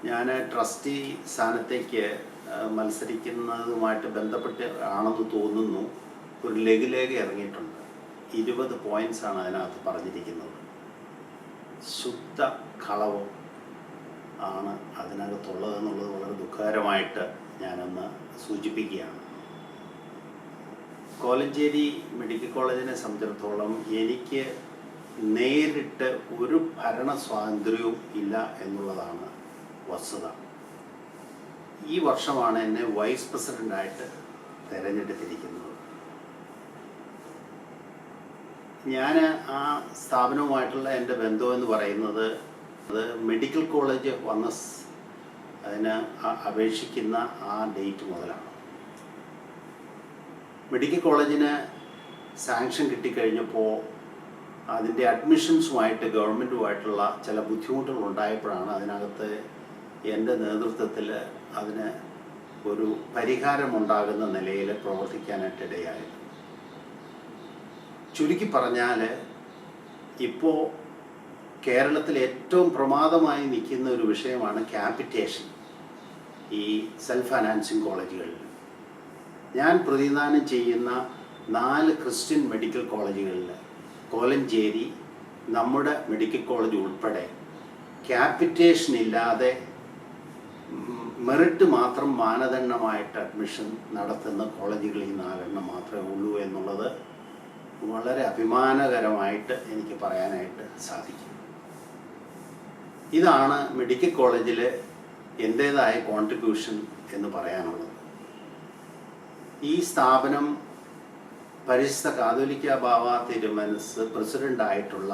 ഞാൻ ട്രസ്റ്റി സ്ഥാനത്തേക്ക് മത്സരിക്കുന്നതുമായിട്ട് ബന്ധപ്പെട്ട് ആണെന്ന് തോന്നുന്നു. ഒരു ലഘുലേഖ ഇറങ്ങിയിട്ടുണ്ട്. 20 പോയിൻറ്റ്സാണ് അതിനകത്ത് പറഞ്ഞിരിക്കുന്നത്. ശുദ്ധ കളവും ആണ് അതിനകത്തുള്ളതെന്നുള്ളത് വളരെ ദുഃഖകരമായിട്ട് ഞാനൊന്ന് സൂചിപ്പിക്കുകയാണ്. കോലഞ്ചേരി മെഡിക്കൽ കോളേജിനെ സംബന്ധിച്ചിടത്തോളം എനിക്ക് നേരിട്ട് ഒരു ഭരണ സ്വാതന്ത്ര്യവും ഇല്ല എന്നുള്ളതാണ് വസ്തുത. ഈ വർഷമാണ് എന്നെ വൈസ് പ്രസിഡൻ്റായിട്ട് തിരഞ്ഞെടുത്തിരിക്കുന്നത്. ഞാൻ ആ സ്ഥാപനവുമായിട്ടുള്ള എൻ്റെ ബന്ധമെന്ന് പറയുന്നത് അത് മെഡിക്കൽ കോളേജ് വന്ന അതിന് അപേക്ഷിക്കുന്ന ആ ഡേറ്റ് മുതലാണ്. മെഡിക്കൽ കോളേജിന് സാങ്ഷൻ കിട്ടിക്കഴിഞ്ഞപ്പോൾ അതിൻ്റെ അഡ്മിഷൻസുമായിട്ട് ഗവൺമെൻറ്റുമായിട്ടുള്ള ചില ബുദ്ധിമുട്ടുകൾ ഉണ്ടായപ്പോഴാണ് അതിനകത്ത് എൻ്റെ നേതൃത്വത്തിൽ അതിന് ഒരു പരിഹാരമുണ്ടാകുന്ന നിലയിൽ പ്രവർത്തിക്കാനായിട്ടിടയായത്. ചുരുക്കി പറഞ്ഞാൽ ഇപ്പോൾ കേരളത്തിൽ ഏറ്റവും പ്രമാദമായി നിൽക്കുന്ന ഒരു വിഷയമാണ് ക്യാപിറ്റേഷൻ ഈ സെൽഫ് ഫൈനാൻസിങ് കോളേജുകളിൽ. ഞാൻ പ്രതിനിധാനം ചെയ്യുന്ന 4 ക്രിസ്ത്യൻ മെഡിക്കൽ കോളേജുകളിൽ കോലഞ്ചേരി, നമ്മുടെ മെഡിക്കൽ കോളേജ് ഉൾപ്പെടെ ക്യാപിറ്റേഷൻ ഇല്ലാതെ മെറിറ്റ് മാത്രം മാനദണ്ഡമായിട്ട് അഡ്മിഷൻ നടത്തുന്ന കോളേജുകളിൽ 4 മാത്രമേ ഉള്ളൂ എന്നുള്ളത് വളരെ അഭിമാനകരമായിട്ട് എനിക്ക് പറയാനായിട്ട് സാധിക്കും. ഇതാണ് മെഡിക്കൽ കോളേജിൽ എൻ്റേതായ കോൺട്രിബ്യൂഷൻ എന്ന് പറയാനുള്ളത്. ഈ സ്ഥാപനം പരിശുദ്ധ കാതോലിക്ക ബാവ തിരുമനസ് പ്രസിഡൻ്റായിട്ടുള്ള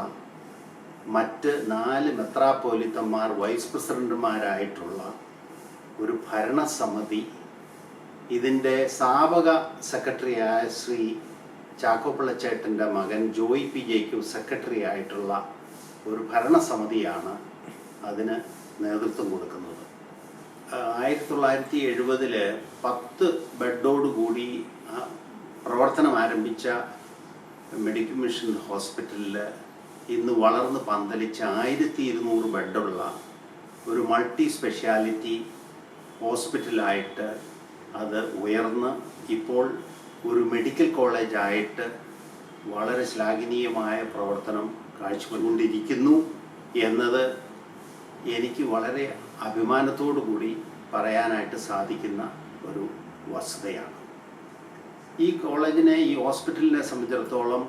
മറ്റ് 4 മെത്രാപ്പോലിത്തന്മാർ വൈസ് പ്രസിഡന്റുമാരായിട്ടുള്ള ഒരു ഭരണസമിതി, ഇതിൻ്റെ സ്ഥാപക സെക്രട്ടറിയായ ശ്രീ ചാക്കോപ്പിള്ളച്ചേട്ടൻ്റെ മകൻ ജോയ് പി ജേക്കബ് സെക്രട്ടറി ആയിട്ടുള്ള ഒരു ഭരണസമിതിയാണ് അതിന് നേതൃത്വം കൊടുക്കുന്നത്. 1970 10 ബെഡോടുകൂടി പ്രവർത്തനം ആരംഭിച്ച മെഡിക്കൽ മിഷൻ ഹോസ്പിറ്റലിൽ ഇന്ന് വളർന്ന് പന്തലിച്ച 1200 ബെഡുള്ള ഒരു മൾട്ടി സ്പെഷ്യാലിറ്റി ഹോസ്പിറ്റലായിട്ട് അത് ഉയർന്ന് ഇപ്പോൾ ഒരു മെഡിക്കൽ കോളേജായിട്ട് വളരെ ശ്ലാഘനീയമായ പ്രവർത്തനം കാഴ്ചവെച്ചുകൊണ്ടിരിക്കുന്നു എന്നത് എനിക്ക് വളരെ അഭിമാനത്തോടു കൂടി പറയാനായിട്ട് സാധിക്കുന്ന ഒരു വസ്തുതയാണ്. ഈ കോളേജിനെ, ഈ ഹോസ്പിറ്റലിനെ സംബന്ധിച്ചിടത്തോളം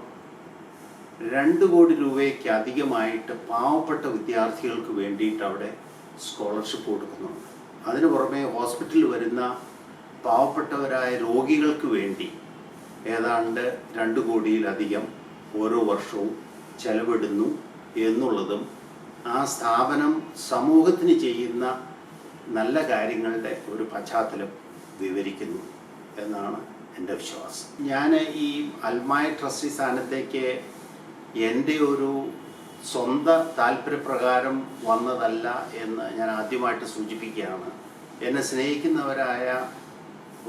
2 കോടി രൂപയ്ക്ക് അധികമായിട്ട് പാവപ്പെട്ട വിദ്യാർത്ഥികൾക്ക് വേണ്ടിയിട്ട് അവിടെ സ്കോളർഷിപ്പ് കൊടുക്കുന്നുണ്ട്. അതിനു പുറമെ ഹോസ്പിറ്റലിൽ വരുന്ന പാവപ്പെട്ടവരായ രോഗികൾക്ക് വേണ്ടി ഏതാണ്ട് 2 കോടിയിലധികം ഓരോ വർഷവും ചെലവിടുന്നു എന്നുള്ളതും ആ സ്ഥാപനം സമൂഹത്തിന് ചെയ്യുന്ന നല്ല കാര്യങ്ങളുടെ ഒരു പശ്ചാത്തലം വിവരിക്കുന്നു എന്നാണ് എൻ്റെ വിശ്വാസം. ഞാൻ ഈ അൽമായ ട്രസ്റ്റി സ്ഥാനത്തേക്ക് എൻ്റെ ഒരു സ്വന്തം താല്പര്യപ്രകാരം വന്നതല്ല എന്ന് ഞാൻ ആദ്യമായിട്ട് സൂചിപ്പിക്കുകയാണ്. എന്നെ സ്നേഹിക്കുന്നവരായ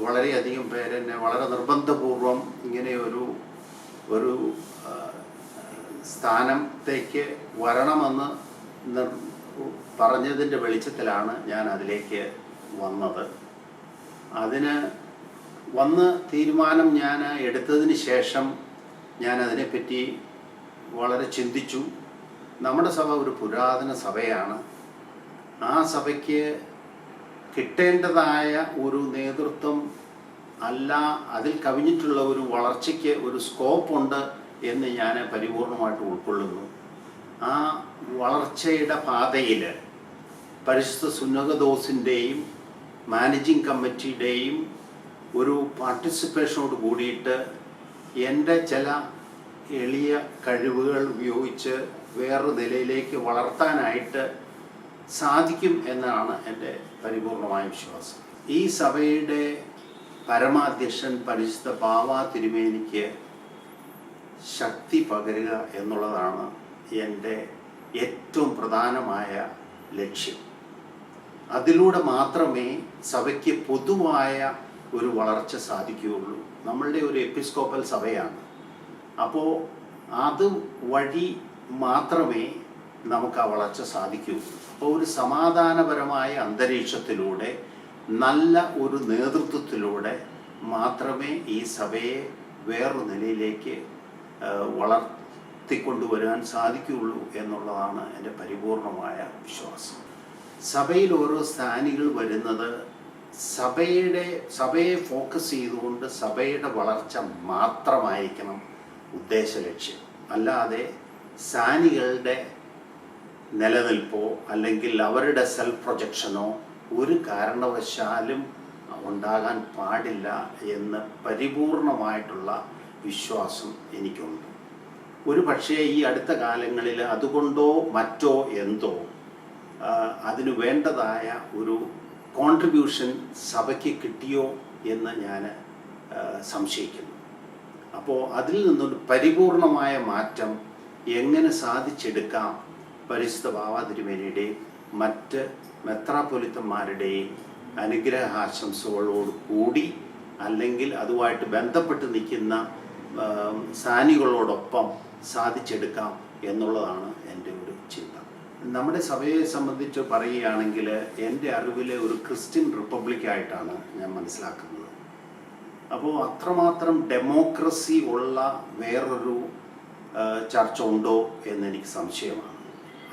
വളരെയധികം പേരെന്നെ വളരെ നിർബന്ധപൂർവം ഇങ്ങനെ ഒരു സ്ഥാനത്തേക്ക് വരണമെന്ന് പറഞ്ഞതിൻ്റെ വെളിച്ചത്തിലാണ് ഞാൻ അതിലേക്ക് വന്നത്. അതിന് തീരുമാനം ഞാൻ എടുത്തതിന് ശേഷം ഞാൻ അതിനെപ്പറ്റി വളരെ ചിന്തിച്ചു. നമ്മുടെ സഭ ഒരു പുരാതന സഭയാണ്. ആ സഭയ്ക്ക് കിട്ടേണ്ടതായ ഒരു നേതൃത്വം അല്ല, അതിൽ കവിഞ്ഞിട്ടുള്ള ഒരു വളർച്ചയ്ക്ക് ഒരു സ്കോപ്പുണ്ട് എന്ന് ഞാൻ പരിപൂർണമായിട്ട് ഉൾക്കൊള്ളുന്നു. ആ വളർച്ചയുടെ പാതയിൽ പരിശുദ്ധ സുന്നകദോസിൻ്റെയും മാനേജിംഗ് കമ്മിറ്റിയുടെയും ഒരു പാർട്ടിസിപ്പേഷനോട് കൂടിയിട്ട് എൻ്റെ ചില എളിയ കഴിവുകൾ ഉപയോഗിച്ച് വേറൊരു നിലയിലേക്ക് വളർത്താനായിട്ട് സാധിക്കും എന്നാണ് എൻ്റെ പരിപൂർണമായ വിശ്വാസം. ഈ സഭയുടെ പരമാധ്യക്ഷൻ പരിശുദ്ധ ബാവ തിരുമേനിക്ക് ശക്തി പകരുക എന്നുള്ളതാണ് എൻ്റെ ഏറ്റവും പ്രധാനമായ ലക്ഷ്യം. അതിലൂടെ മാത്രമേ സഭയ്ക്ക് പൊതുവായ ഒരു വളർച്ച സാധിക്കുകയുള്ളൂ. നമ്മളുടെ ഒരു എപ്പിസ്കോപ്പൽ സഭയാണ്. അപ്പോൾ അത് വഴി മാത്രമേ നമുക്ക് ആ വളർച്ച സാധിക്കുകയുള്ളൂ. അപ്പോൾ ഒരു സമാധാനപരമായ അന്തരീക്ഷത്തിലൂടെ നല്ല ഒരു നേതൃത്വത്തിലൂടെ മാത്രമേ ഈ സഭയെ വേറൊരു നിലയിലേക്ക് വളർത്തിക്കൊണ്ടുവരാൻ സാധിക്കുകയുള്ളൂ എന്നുള്ളതാണ് എൻ്റെ പരിപൂർണമായ വിശ്വാസം. സഭയിൽ ഓരോ സ്ഥാനികൾ വരുന്നത് സഭയെ ഫോക്കസ് ചെയ്തുകൊണ്ട് സഭയുടെ വളർച്ച മാത്രമായിരിക്കണം ഉദ്ദേശ ലക്ഷ്യം. അല്ലാതെ സ്ഥാനികളുടെ നിലനിൽപ്പോ അല്ലെങ്കിൽ അവരുടെ സെൽഫ് പ്രൊജക്ഷനോ ഒരു കാരണവശാലും ഉണ്ടാകാൻ പാടില്ല എന്ന് പരിപൂർണമായിട്ടുള്ള വിശ്വാസം എനിക്കുണ്ട്. ഒരു പക്ഷേ ഈ അടുത്ത കാലങ്ങളിൽ അതുകൊണ്ടോ മറ്റോ എന്തോ അതിന് വേണ്ടതായ ഒരു കോൺട്രിബ്യൂഷൻ സഭയ്ക്ക് കിട്ടിയോ എന്ന് ഞാൻ സംശയിക്കുന്നു. അപ്പോൾ അതിൽ നിന്നൊരു പരിപൂർണമായ മാറ്റം എങ്ങനെ സാധിച്ചെടുക്കാം പരിശുദ്ധ ബാവ തിരുമേനിയുടെയും മറ്റ് മെത്രാപ്പൊലിത്തന്മാരുടെയും അനുഗ്രഹാശംസകളോട് കൂടി അല്ലെങ്കിൽ അതുമായിട്ട് ബന്ധപ്പെട്ട് നിൽക്കുന്ന സ്ഥാനികളോടൊപ്പം സാധിച്ചെടുക്കാം എന്നുള്ളതാണ് എൻ്റെ ഒരു ചിന്ത. നമ്മുടെ സഭയെ സംബന്ധിച്ച് പറയുകയാണെങ്കിൽ എൻ്റെ അറിവിൽ ഒരു ക്രിസ്ത്യൻ റിപ്പബ്ലിക്കായിട്ടാണ് ഞാൻ മനസ്സിലാക്കുന്നത്. അപ്പോൾ അത്രമാത്രം ഡെമോക്രസി ഉള്ള വേറൊരു ചർച്ച ഉണ്ടോ എന്നെനിക്ക് സംശയമാണ്.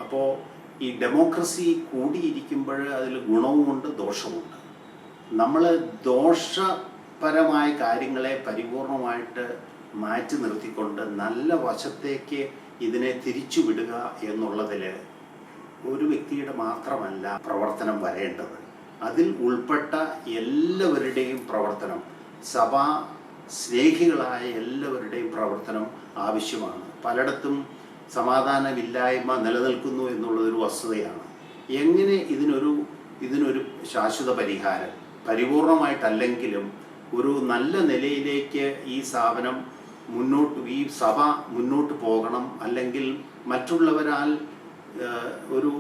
അപ്പോൾ ഈ ഡെമോക്രസി കൂടിയിരിക്കുമ്പോൾ അതിൽ ഗുണവുമുണ്ട് ദോഷവുമുണ്ട്. നമ്മൾ ദോഷപരമായ കാര്യങ്ങളെ പരിപൂർണമായിട്ട് മാറ്റി നിർത്തിക്കൊണ്ട് നല്ല വശത്തേക്ക് ഇതിനെ തിരിച്ചു വിടുക എന്നുള്ളതിൽ ഒരു വ്യക്തിയുടെ മാത്രമല്ല പ്രവർത്തനം വരേണ്ടത്. അതിൽ ഉൾപ്പെട്ട എല്ലാവരുടെയും പ്രവർത്തനം, സഭാ സ്നേഹികളായ എല്ലാവരുടെയും പ്രവർത്തനം ആവശ്യമാണ്. പലയിടത്തും സമാധാനമില്ലായ്മ നിലനിൽക്കുന്നു എന്നുള്ളതൊരു വസ്തുതയാണ്. എങ്ങനെ ഇതിനൊരു ശാശ്വത പരിഹാരം പരിപൂർണമായിട്ടല്ലെങ്കിലും ഒരു നല്ല നിലയിലേക്ക് ഈ സ്ഥാപനം ഈ സഭ മുന്നോട്ട് പോകണം, അല്ലെങ്കിൽ മറ്റുള്ളവരാൽ ഒരു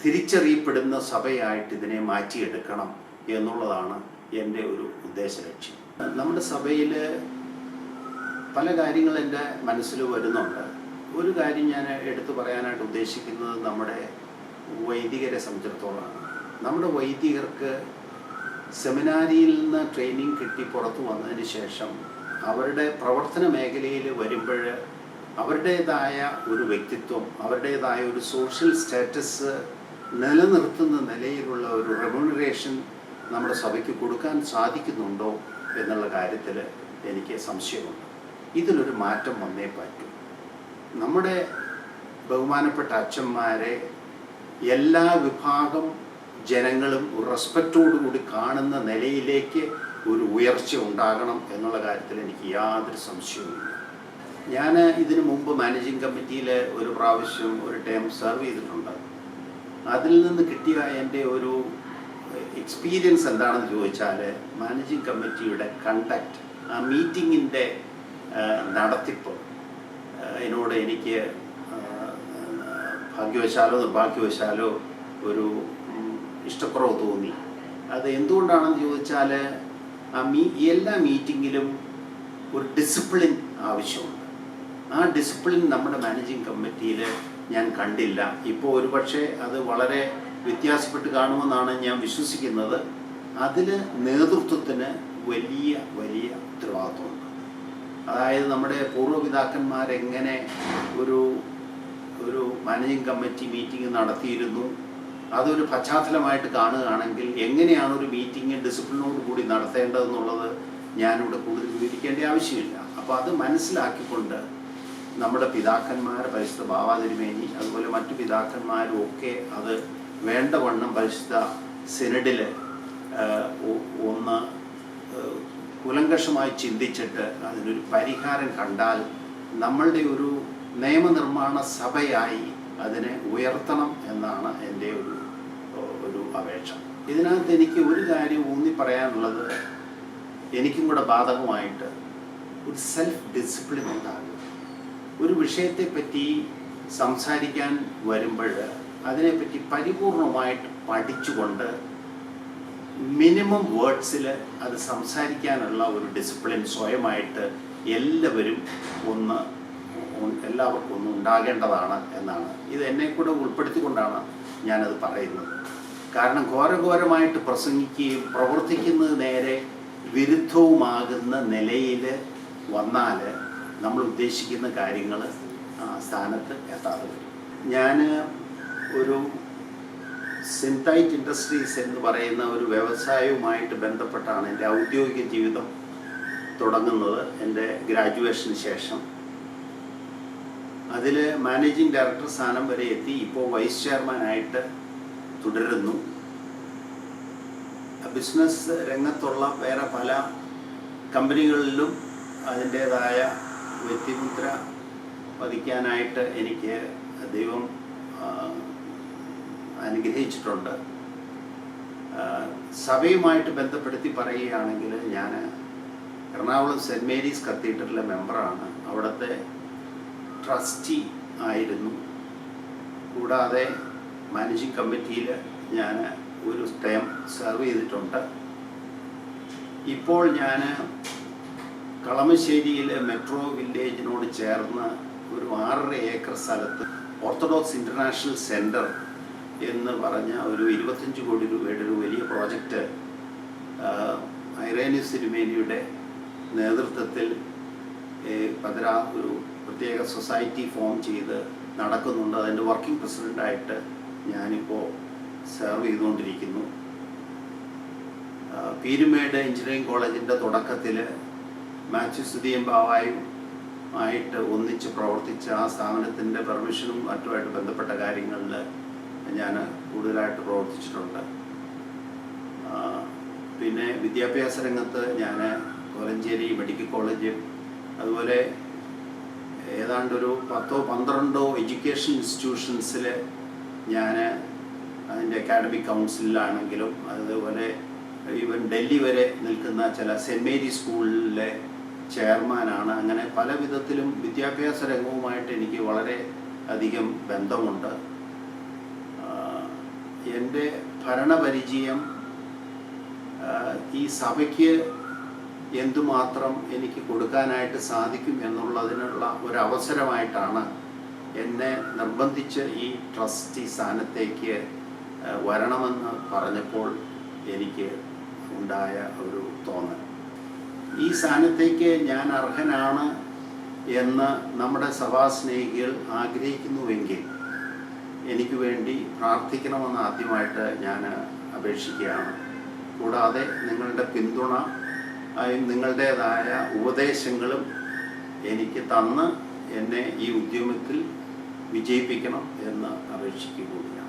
തിരിച്ചറിയപ്പെടുന്ന സഭയായിട്ട് ഇതിനെ മാറ്റിയെടുക്കണം എന്നുള്ളതാണ് എൻ്റെ ഒരു ഉദ്ദേശ ലക്ഷ്യം. നമ്മുടെ സഭയിൽ പല കാര്യങ്ങൾ എൻ്റെ മനസ്സിൽ വരുന്നുണ്ട്. ഒരു കാര്യം ഞാൻ എടുത്തു പറയാനായിട്ട് ഉദ്ദേശിക്കുന്നത് നമ്മുടെ വൈദികരെ സംബന്ധിച്ചിടത്തോളമാണ്. നമ്മുടെ വൈദികർക്ക് സെമിനാരിയിൽ നിന്ന് ട്രെയിനിങ് കിട്ടി പുറത്തു വന്നതിന് ശേഷം അവരുടെ പ്രവർത്തന മേഖലയിൽ വരുമ്പോൾ അവരുടേതായ ഒരു വ്യക്തിത്വം, അവരുടേതായ ഒരു സോഷ്യൽ സ്റ്റാറ്റസ് നിലനിർത്തുന്ന നിലയിലുള്ള ഒരു റെമ്യൂണറേഷൻ നമ്മുടെ സഭയ്ക്ക് കൊടുക്കാൻ സാധിക്കുന്നുണ്ടോ എന്നുള്ള കാര്യത്തിൽ എനിക്ക് സംശയമുണ്ട്. ഇതിലൊരു മാറ്റം വന്നേ പറ്റൂ. നമ്മുടെ ബഹുമാനപ്പെട്ട അച്ഛന്മാരെ എല്ലാ വിഭാഗം ജനങ്ങളും ഒരു റെസ്പെക്റ്റോടുകൂടി കാണുന്ന നിലയിലേക്ക് ഒരു ഉയർച്ച ഉണ്ടാകണം എന്നുള്ള കാര്യത്തിൽ എനിക്ക് യാതൊരു സംശയവുമില്ല. ഞാൻ ഇതിനു മുമ്പ് മാനേജിങ് കമ്മിറ്റിയിൽ ഒരു പ്രാവശ്യം ഒരു ടേം സെർവ് ചെയ്തിട്ടുണ്ട്. അതിൽ നിന്ന് കിട്ടിയ എൻ്റെ ഒരു എക്സ്പീരിയൻസ് എന്താണെന്ന് ചോദിച്ചാൽ, മാനേജിങ് കമ്മിറ്റിയുടെ കണ്ടക്റ്റ്, ആ മീറ്റിങ്ങിൻ്റെ നടത്തിപ്പ് എന്നോട് എനിക്ക് ഭാഗ്യവശാലോ നിർഭാഗ്യവശാലോ ഒരു ഇഷ്ടക്കുറവ് തോന്നി. അത് എന്തുകൊണ്ടാണെന്ന് ചോദിച്ചാൽ എല്ലാ മീറ്റിങ്ങിലും ഒരു ഡിസിപ്ലിൻ ആവശ്യമുണ്ട്. ആ ഡിസിപ്ലിൻ നമ്മുടെ മാനേജിങ് കമ്മിറ്റിയിൽ ഞാൻ കണ്ടില്ല. ഇപ്പോൾ ഒരു പക്ഷേ അത് വളരെ വ്യത്യാസപ്പെട്ട് കാണുമെന്നാണ് ഞാൻ വിശ്വസിക്കുന്നത്. അതിൽ നേതൃത്വത്തിന് വലിയ വലിയ ഉത്തരവാദിത്വമുണ്ട്. അതായത് നമ്മുടെ പൂർവ്വപിതാക്കന്മാരെങ്ങനെ ഒരു മാനേജിങ് കമ്മിറ്റി മീറ്റിംഗ് നടത്തിയിരുന്നു, അതൊരു പശ്ചാത്തലമായിട്ട് കാണുകയാണെങ്കിൽ എങ്ങനെയാണ് ഒരു മീറ്റിംഗ് ഡിസിപ്ലിനോട് കൂടി നടത്തേണ്ടതെന്നുള്ളത് ഞാനിവിടെ കൂടുതൽ വിവരിക്കേണ്ട ആവശ്യമില്ല. അപ്പോൾ അത് മനസ്സിലാക്കിക്കൊണ്ട് നമ്മുടെ പിതാക്കന്മാർ, പരിശുദ്ധ ബാവ തിരുമേനി, അതുപോലെ മറ്റു പിതാക്കന്മാരും ഒക്കെ അത് വേണ്ടവണ്ണം പരിശുദ്ധ സിനഡിൽ ഒന്ന് കുലങ്കഷമായി ചിന്തിച്ചിട്ട് അതിനൊരു പരിഹാരം കണ്ടാൽ നമ്മളുടെ ഒരു നിയമനിർമ്മാണ സഭയായി അതിനെ ഉയർത്തണം എന്നാണ് എൻ്റെ ഒരു അപേക്ഷ. ഇതിനകത്ത് എനിക്ക് ഒരു കാര്യം ഊന്നി പറയാനുള്ളത്, എനിക്കും കൂടെ ബാധകമായിട്ട് ഒരു സെൽഫ് ഡിസിപ്ലിൻ ഉണ്ടാകും. ഒരു വിഷയത്തെപ്പറ്റി സംസാരിക്കാൻ വരുമ്പോൾ അതിനെപ്പറ്റി പരിപൂർണമായിട്ട് പഠിച്ചുകൊണ്ട് മിനിമം വേർഡ്സിൽ അത് സംസാരിക്കാനുള്ള ഒരു ഡിസിപ്ലിൻ സ്വയമായിട്ട് എല്ലാവർക്കും ഒന്ന് ഉണ്ടാകേണ്ടതാണ് എന്നാണ്. ഇത് എന്നെ കൂടെ ഉൾപ്പെടുത്തിക്കൊണ്ടാണ് ഞാനത് പറയുന്നത്. കാരണം ഘോരഘോരമായിട്ട് പ്രസംഗിക്കുകയും പ്രവർത്തിക്കുന്നത് നേരെ വിരുദ്ധവുമാകുന്ന നിലയിൽ വന്നാൽ നമ്മൾ ഉദ്ദേശിക്കുന്ന കാര്യങ്ങൾ സ്ഥാനത്ത് എത്താതെ വരും. ഞാൻ ഒരു സിന്തൈറ്റ് ഇൻഡസ്ട്രീസ് എന്ന് പറയുന്ന ഒരു വ്യവസായവുമായിട്ട് ബന്ധപ്പെട്ടാണ് എൻ്റെ ഔദ്യോഗിക ജീവിതം തുടങ്ങുന്നത്. എൻ്റെ ഗ്രാജുവേഷന് ശേഷം അതിൽ മാനേജിങ് ഡയറക്ടർ സ്ഥാനം വരെ എത്തി. ഇപ്പോൾ വൈസ് ചെയർമാനായിട്ട് തുടരുന്നു. ബിസിനസ് രംഗത്തുള്ള വേറെ പല കമ്പനികളിലും അതിൻ്റേതായ വ്യക്തിമുദ്ര പതിക്കാനായിട്ട് എനിക്ക് ദൈവം അനുഗ്രഹിച്ചിട്ടുണ്ട്. സഭയുമായിട്ട് ബന്ധപ്പെടുത്തി പറയുകയാണെങ്കിൽ ഞാൻ എറണാകുളം സെൻറ്റ് മേരീസ് കത്തീഡ്രലിലെ മെമ്പറാണ്. അവിടുത്തെ ട്രസ്റ്റി ആയിരുന്നു. കൂടാതെ മാനേജിങ് കമ്മിറ്റിയിൽ ഞാൻ ഒരു ടൈം സെർവ് ചെയ്തിട്ടുണ്ട്. ഇപ്പോൾ ഞാൻ കളമശ്ശേരിയിലെ മെട്രോ വില്ലേജിനോട് ചേർന്ന് ഒരു 6.5 ഏക്കർ സ്ഥലത്ത് ഓർത്തഡോക്സ് ഇൻ്റർനാഷണൽ സെൻറ്റർ എന്ന് പറഞ്ഞ ഒരു 25 കോടി രൂപയുടെ ഒരു വലിയ പ്രോജക്റ്റ് ഐറേനിയസ് തിരുമേനിയുടെ നേതൃത്വത്തിൽ ഒരു പ്രത്യേക സൊസൈറ്റി ഫോം ചെയ്ത് നടക്കുന്നുണ്ട്. അതിൻ്റെ വർക്കിംഗ് പ്രസിഡൻ്റായിട്ട് ഞാനിപ്പോൾ സെർവ് ചെയ്തുകൊണ്ടിരിക്കുന്നു. പീരുമേട് എഞ്ചിനീയറിംഗ് കോളേജിൻ്റെ തുടക്കത്തിൽ മാത്യു സുധിയം ബാവായും ആയിട്ട് ഒന്നിച്ച് പ്രവർത്തിച്ച ആ സ്ഥാപനത്തിൻ്റെ പെർമിഷനും മറ്റുമായിട്ട് ബന്ധപ്പെട്ട കാര്യങ്ങളിൽ ഞാൻ കൂടുതലായിട്ട് പ്രവർത്തിച്ചിട്ടുണ്ട്. പിന്നെ വിദ്യാഭ്യാസ രംഗത്ത് ഞാൻ കോലഞ്ചേരി മെഡിക്കൽ കോളേജ്, അതുപോലെ ഏതാണ്ടൊരു 10-12 എഡ്യൂക്കേഷൻ ഇൻസ്റ്റിറ്റ്യൂഷൻസിൽ ഞാൻ അതിൻ്റെ അക്കാഡമിക് കൗൺസിലാണെങ്കിലും, അതുപോലെ ഈവൻ ഡൽഹി വരെ നിൽക്കുന്ന ചില സെൻറ്റ് മേരി സ്കൂളിലെ ചെയർമാനാണ്. അങ്ങനെ പല വിധത്തിലും വിദ്യാഭ്യാസ രംഗവുമായിട്ട് എനിക്ക് വളരെ അധികം ബന്ധമുണ്ട്. എൻ്റെ ഭരണപരിചയം ഈ സഭയ്ക്ക് എന്തുമാത്രം എനിക്ക് കൊടുക്കാനായിട്ട് സാധിക്കും എന്നുള്ളതിനുള്ള ഒരവസരമായിട്ടാണ് എന്നെ നിർബന്ധിച്ച് ഈ ട്രസ്റ്റി സ്ഥാനത്തേക്ക് വരണമെന്ന് പറഞ്ഞപ്പോൾ എനിക്ക് ഉണ്ടായ ഒരു തോന്നൽ. ഈ സ്ഥാനത്തേക്ക് ഞാൻ അർഹനാണ് എന്ന് നമ്മുടെ സഭാസ്നേഹികൾ ആഗ്രഹിക്കുന്നുവെങ്കിൽ എനിക്ക് വേണ്ടി പ്രാർത്ഥിക്കണമെന്ന് ആദ്യമായിട്ട് ഞാൻ അപേക്ഷിക്കുകയാണ്. കൂടാതെ നിങ്ങളുടെ പിന്തുണ നിങ്ങളുടേതായ ഉപദേശങ്ങളും എനിക്ക് തന്ന് എന്നെ ഈ ഉദ്യമത്തിൽ വിജയിപ്പിക്കണം എന്ന് അപേക്ഷിക്കുകയാണ്.